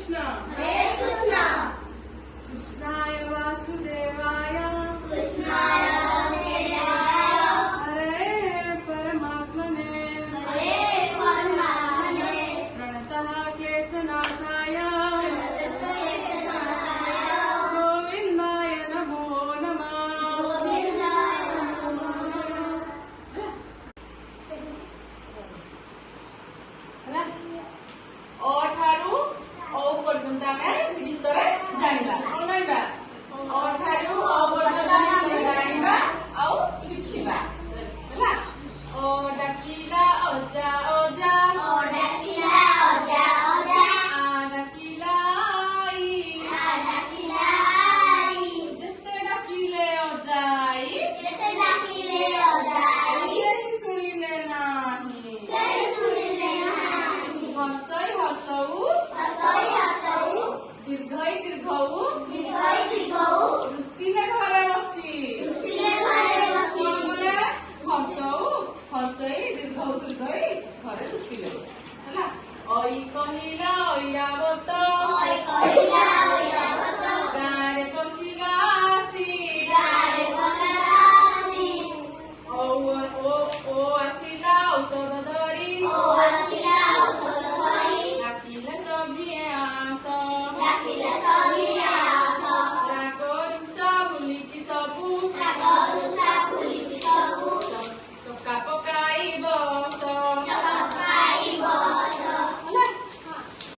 कृष्ण हरे कृष्ण कृष्णाय वासुदेवाय कृष्णाय वासुदेवाय हरे परमात्मने हरे परमात्मने प्रणतः क्लेशनाशाय तत्त्वज्ञानाय गोविन्दाय नमो नमः। गोविन्दाय नमो नमः। ହେଲା ଅ ଠାରୁ ଅ ପର୍ଯ୍ୟନ୍ତ ଆମେ ସେ ଗୀତରେ ଜାଣିବା। କଣ ଜାଣିବା? ଅ ଠାରୁ ଅ ପର୍ଯ୍ୟନ୍ତ ଆମେ ଗୀତରେ ଜାଣିବା ଆଉ ଶିଖିବା। ହେଲା ଅ ଡାକିଲା ଅଜା ଅଜା ଓ ଡାକିଲା ଅଜା ଅଜା ଆ ଡାକିଲା ଆଈ ଆ ଡାକିଲା ଆଈ ଯେତେ ଡାକିଲେ ଅଜା ଆଈ ଯେତେ ଡାକିଲେ ଅଜା ଆଈ କେହି ଶୁଣିଲେ ନାହିଁ। କେହି ଶୁଣିଲେ ନାହିଁ। ହସଇ ହସଉ ହସଇ ହସଉ ଦୀର୍ଘଇ ଦୀର୍ଘଉ ଦୀର୍ଘଇ ଦୀର୍ଘଉ ଋଷିଲେ ଘରେ ବସି ଋଷିଲେ ଘରେ ବସି କଣ କଲେ? ହସଉ ହସଇ ଦୀର୍ଘଉ ଦୀର୍ଘଇ ଘରେ ଋଷିଲେ ବସି। ହେଲା ଅଇ କହିଲା ଐରାବତ ଓଇ କହିଲା ଓଇ